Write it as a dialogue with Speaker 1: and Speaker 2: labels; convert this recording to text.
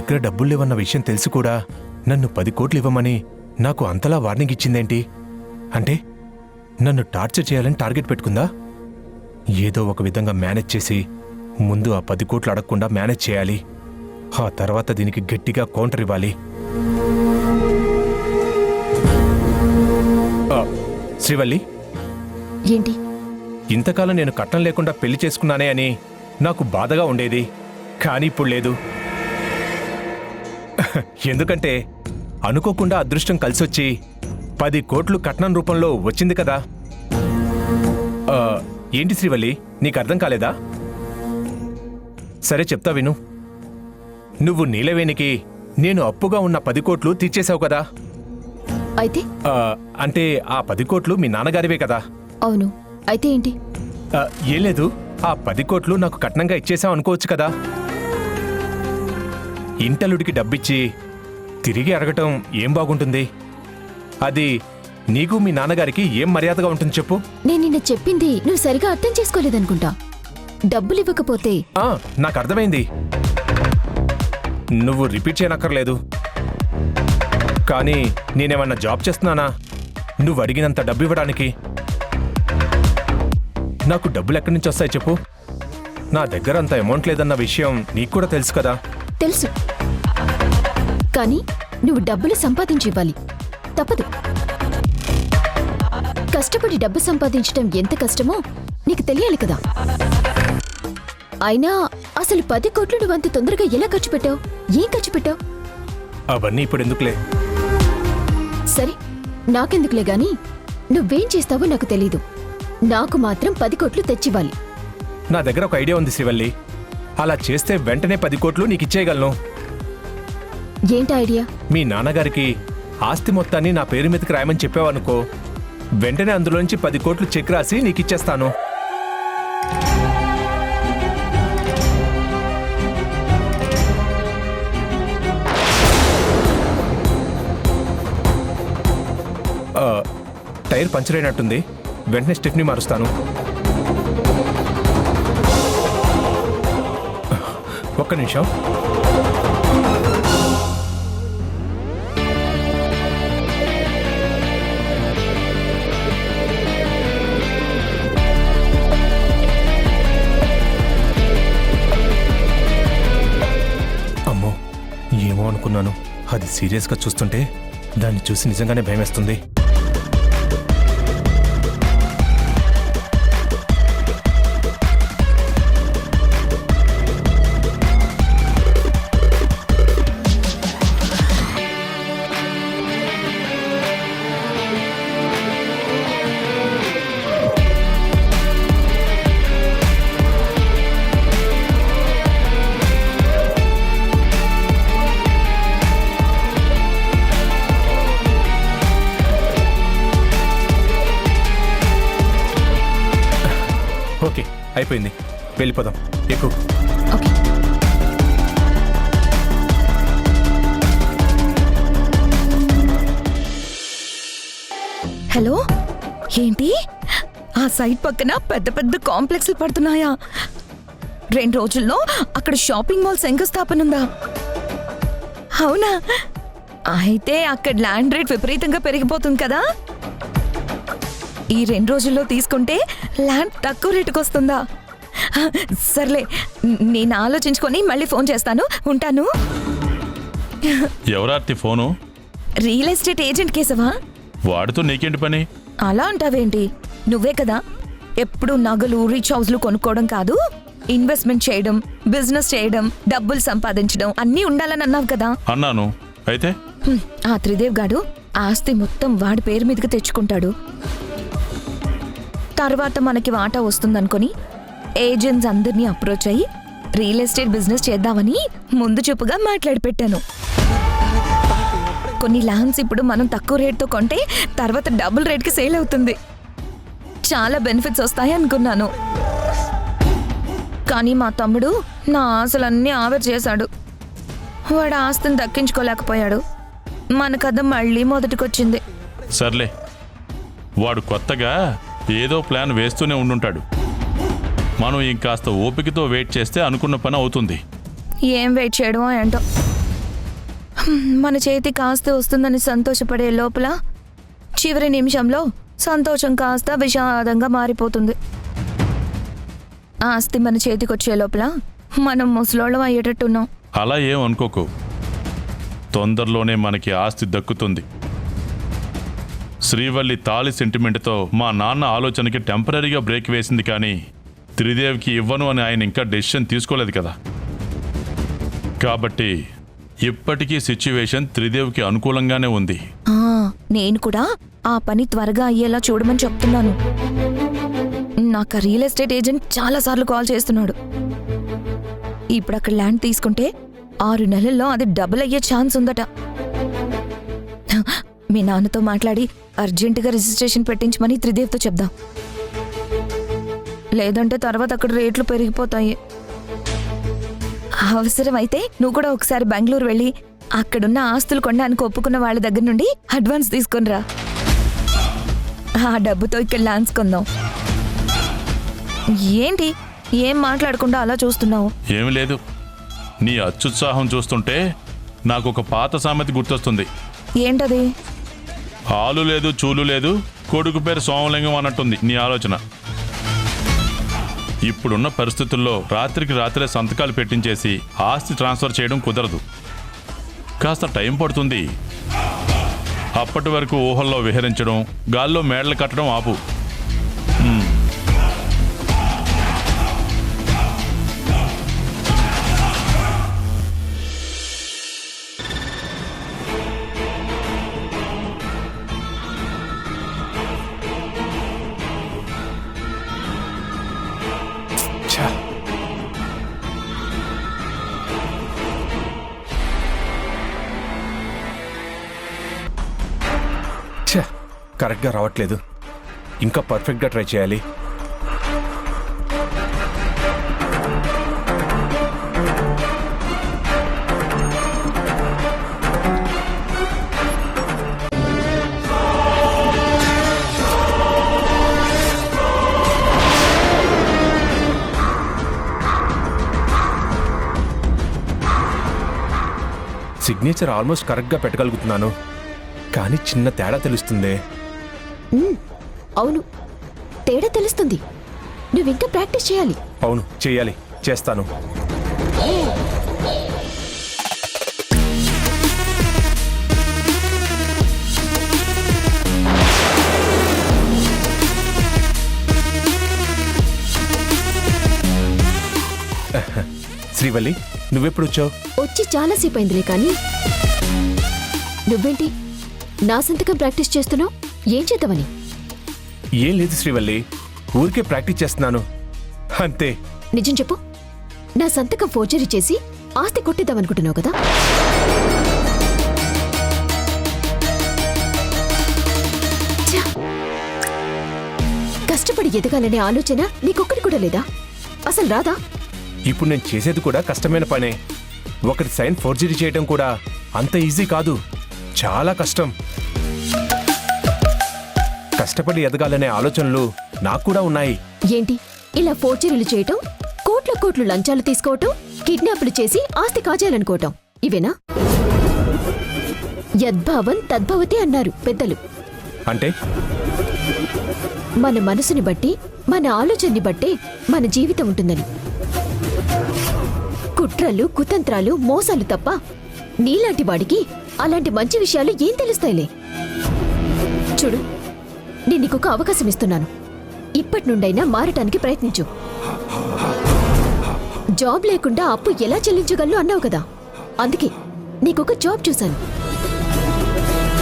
Speaker 1: దగ్గర డబ్బులు లేవన్న విషయం తెలిసి కూడా నన్ను 10 కోట్లు ఇవ్వమని నాకు అంతలా వార్నింగ్ ఇచ్చిందేంటి? అంటే నన్ను టార్చర్ చేయాలని టార్గెట్ పెట్టుకుందా? ఏదో ఒక విధంగా మేనేజ్ చేసి ముందు ఆ 10 కోట్లు అడగకుండా మేనేజ్ చేయాలి. ఆ తర్వాత దీనికి గట్టిగా కౌంటర్ ఇవ్వాలి. శ్రీవల్లి,
Speaker 2: ఏంటి?
Speaker 1: ఇంతకాలం నేను కట్నం లేకుండా పెళ్లి చేసుకున్నానే అని నాకు బాధగా ఉండేది, కానీ ఇప్పుడు లేదు. ఎందుకంటే అనుకోకుండా అదృష్టం కలిసొచ్చి 10 కోట్లు కట్నం రూపంలో వచ్చింది కదా. ఏంటి శ్రీవల్లి, నీకు అర్థం కాలేదా? సరే చెప్తా విను. నువ్వు నీలవేణికి నేను అప్పుగా ఉన్న 10 కోట్లు తీర్చేశావు కదా.
Speaker 2: అయితే
Speaker 1: అంటే ఆ 10 కోట్లు మీ నాన్నగారివే కదా.
Speaker 2: అవును, అయితే ఏంటి?
Speaker 1: ఏం లేదు, ఆ 10 కోట్లు నాకు కట్నంగా ఇచ్చేశావు అనుకోవచ్చు కదా. ఇంటలుడికి డబ్బిచ్చి తిరిగి అడగటం ఏం బాగుంటుంది? అది నీకు మీ నాన్నగారికి ఏం మర్యాదగా ఉంటుంది చెప్పు?
Speaker 2: నేను నిన్న చెప్పింది నువ్వు సరిగా అర్థం చేసుకోలేదనుకుంటా. డబ్బులు ఇవ్వకపోతే
Speaker 1: నాకు అర్థమైంది, నువ్వు రిపీట్ చేయనక్కర్లేదు. కానీ నేనేమన్నా జాబ్ చేస్తున్నానా నువ్వు అడిగినంత డబ్బు ఇవ్వడానికి? నాకు డబ్బులు ఎక్కడి నుంచి వస్తాయి చెప్పు? నా దగ్గర అంత అమౌంట్ లేదన్న విషయం నీకు కూడా తెలుసు కదా.
Speaker 2: తెలుసు, కానీ నువ్వు డబ్బులు సంపాదించి ఇవ్వాలి. తప్పదు. కష్టపడి డబ్బు సంపాదించడం ఎంత కష్టమో నీకు తెలియాలి కదా. అయినా అసలు 10 కోట్లు నువ్వంత తొందరగా ఎలా ఖర్చు పెట్టావు? ఏం ఖర్చు పెట్టావు?
Speaker 1: అవన్నీ ఇప్పుడు ఎందుకులే.
Speaker 2: సరే, నాకెందుకులే గాని నువ్వేం చేస్తావో నాకు తెలీదు. నాకు మాత్రం 10 కోట్లు తెచ్చివ్వాలి.
Speaker 1: నా దగ్గర ఒక ఐడియా ఉంది శ్రీవల్లి. అలా చేస్తే వెంటనే 10 కోట్లు నీకు ఇచ్చేయగలను.
Speaker 2: ఏంటి ఐడియా?
Speaker 1: మీ నాన్నగారికి ఆస్తి మొత్తాన్ని నా పేరు మీదకి రాయమని చెప్పావనుకో, వెంటనే అందులోంచి 10 కోట్లు చెక్ రాసి నీకిచ్చేస్తాను. టైర్ పంచర్ అయినట్టుంది, వెంటనే స్టెప్ని మారుస్తాను. ఒక్క నిమిషం. అమ్మో, ఏమో అనుకున్నాను. అది సీరియస్గా చూస్తుంటే దాన్ని చూసి నిజంగానే భయమేస్తుంది. ఓకే, అయిపోయింది, వెళ్ళిపోదాం. ఎక్కువ.
Speaker 2: ఓకే.
Speaker 3: హలో, ఏంటి ఆ సైట్ పక్కన పెద్ద పెద్ద కాంప్లెక్స్లు పడుతున్నాయా? 2 రోజుల్లో అక్కడ షాపింగ్ మాల్ శంకుస్థాపన ఉందా? అవునా? అయితే అక్కడ ల్యాండ్ రేట్ విపరీతంగా పెరిగిపోతుంది కదా. ఈ 2 రోజుల్లో తీసుకుంటే ల్యాండ్ తక్కువ రేటుకు వస్తుందా? సర్లే, నేను ఆలోచించుకొని మళ్ళీ ఫోన్ చేస్తాను. ఉంటాను.
Speaker 4: ఎవరార్తి phone?
Speaker 3: Real estate agent Keshava?
Speaker 4: వాడితో నీకేంటి పని?
Speaker 3: అలా అంటావేంటి? నువ్వే కదా ఎప్పుడు నగలు, రిచ్ హౌస్లు కొనుక్కోవడం కాదు, ఇన్వెస్ట్మెంట్ చేయడం, బిజినెస్ చేయడం, డబ్బులు సంపాదించడం అన్నీ ఉండాలని అన్నావు కదా.
Speaker 4: అన్నాను. అయితే
Speaker 3: ఆ త్రిదేవ్ గాడు ఆస్తి మొత్తం వాడి పేరు మీదకి తెచ్చుకుంటాడు. తర్వాత మనకి వాటా వస్తుందనుకొని ఏజెంట్స్ అందరినీ అప్రోచ్ అయ్యి రియల్ ఎస్టేట్ బిజినెస్ చేద్దామని ముందు చూపుగా మాట్లాడి పెట్టాను. కొన్ని ల్యాండ్స్ ఇప్పుడు మనం తక్కువ రేట్తో కొంటే తర్వాత డబుల్ రేట్కి సేల్ అవుతుంది. చాలా బెనిఫిట్స్ వస్తాయి అనుకున్నాను. కానీ మా తమ్ముడు నా ఆశలన్నీ ఆవిరి చేశాడు. వాడు ఆస్తిని దక్కించుకోలేకపోయాడు. మన కథ మళ్ళీ మొదటికొచ్చింది.
Speaker 4: సర్లే, వాడు కొత్తగా ఏదో ప్లాన్ వేస్తూనే ఉండుంటాడు. మనం ఇంకాస్త ఓపికతో వెయిట్ చేస్తే అనుకున్న పని అవుతుంది.
Speaker 3: ఏం వెయిట్ చేయడమో ఏంటో. మన చేతికి ఆస్తి వస్తుందని సంతోషపడే లోపల చివరి నిమిషంలో సంతోషం కాస్త విషాదంగా మారిపోతుంది. ఆస్తి మన చేతికి వచ్చే లోపల మనం ముసలోళ్ళం అయ్యేటట్టున్నాం.
Speaker 4: అలా ఏం అనుకోకు, తొందరలోనే మనకి ఆస్తి దక్కుతుంది. శ్రీవల్లి తాళి సెంటిమెంట్తో మా నాన్న ఆలోచనకి టెంపరీగా బ్రేక్ వేసింది, కానీ త్రిదేవికి ఇవ్వను అని ఆయన ఇంకా డెసిషన్ తీసుకోలేదు కదా. కాబట్టి ఇప్పటికీ సిచ్యువేషన్ త్రిదేవికి అనుకూలంగానే ఉంది.
Speaker 3: నేను కూడా ఆ పని త్వరగా అయ్యేలా చూడమని చెప్తున్నాను. నాకు రియల్ ఎస్టేట్ ఏజెంట్ చాలాసార్లు కాల్ చేస్తున్నాడు. ఇప్పుడు అక్కడ ల్యాండ్ తీసుకుంటే 6 నెలల్లో అది డబుల్ అయ్యే ఛాన్స్ ఉందట. మీ నాన్నతో మాట్లాడి అర్జెంటుగా రిజిస్ట్రేషన్ పెట్టించమని త్రిదేవితో చెప్దాం. లేదంటే తర్వాత అక్కడ రేట్లు పెరిగిపోతాయి. అవసరమైతే నువ్వు కూడా ఒకసారి బెంగళూరు వెళ్ళి అక్కడున్న ఆస్తులు కొనడానికి ఒప్పుకున్న వాళ్ళ దగ్గర నుండి అడ్వాన్స్ తీసుకునిరా. ఆ డబ్బుతో ఇక్కడ ల్యాండ్స్ కొందాం. ఏంటి ఏం మాట్లాడకుండా అలా చూస్తున్నావు?
Speaker 4: ఏమి లేదు, నీ అత్యుత్సాహం చూస్తుంటే నాకు ఒక పాత సామెత గుర్తొస్తుంది.
Speaker 3: ఏంటది?
Speaker 4: ఆలు లేదు చూలు లేదు, కొడుకు పేరు సోమలింగం అన్నట్టుంది నీ ఆలోచన. ఇప్పుడున్న పరిస్థితుల్లో రాత్రికి రాత్రే సంతకాలు పెట్టించేసి ఆస్తి ట్రాన్స్ఫర్ చేయడం కుదరదు. కాస్త టైం పడుతుంది. అప్పటి వరకు ఊహల్లో విహరించడం, గాల్లో మేడలు కట్టడం ఆపు.
Speaker 1: ఛా! ఛా! కరెక్ట్గా రావట్లేదు. ఇంకా పర్ఫెక్ట్గా ట్రై చేయాలి. సిగ్నేచర్ ఆల్మోస్ట్ కరెక్ట్గా పెట్టగలుగుతున్నాను, కానీ చిన్న తేడా తెలుస్తుంది.
Speaker 2: అవును, తేడా తెలుస్తుంది. నువ్వింకా ప్రాక్టీస్ చేయాలి.
Speaker 1: అవును, చేయాలి, చేస్తాను. శ్రీవల్లి, నువ్వెప్పుడు వచ్చావు?
Speaker 2: వచ్చి చాలాసేపు అయిందిలే, కానీ నువ్వేంటి నా సంతకం ప్రాక్టీస్ చేస్తున్నావు? ఏం చేద్దామని?
Speaker 1: ఏం లేదు శ్రీవల్లి, ఊరికే ప్రాక్టీస్ చేస్తున్నాను అంతే.
Speaker 2: నిజం చెప్పు, నా సంతకం ఫోర్జరీ చేసి ఆస్తి కొట్టేద్దామనుకుంటున్నావు కదా? ఛ! కష్టపడి ఎదగాలనే ఆలోచన నీకొక్కటి కూడా లేదా? అసలు రాదా?
Speaker 1: ఇప్పుడు నేను చేసేది కూడా కష్టమైన పనే. ఒకరి సైన్ ఫోర్జరీ చేయడం కూడా అంత ఈజీ కాదు, చాలా కష్టం. కష్టపడి ఎదగాలనే ఆలోచనలు నాకు కూడా ఉన్నాయి.
Speaker 2: ఏంటి ఇలా ఫోర్జరీలు చేయటం, కోట్ల లంచాలు తీసుకోవటం, కిడ్నాపులు చేసి ఆస్తి కాజేయాలనుకోవటం, ఇవేనా? యద్భావం తద్భవతి అన్నారు పెద్దలు.
Speaker 1: అంటే
Speaker 2: మన మనసుని బట్టి, మన ఆలోచనని బట్టే మన జీవితం ఉంటుందని. కుట్రలు, కుతంత్రాలు, మోసాలు తప్ప నీలాంటి వాడికి అలాంటి మంచి విషయాలు ఏం తెలుస్తాయిలే. చూడు, నేను నీకొక అవకాశం ఇస్తున్నాను. ఇప్పటి నుండైనా మారటానికి ప్రయత్నించు. జాబ్ లేకుండా అప్పు ఎలా చెల్లించగలను అన్నావు కదా, అందుకే నీకొక జాబ్ చూశాను.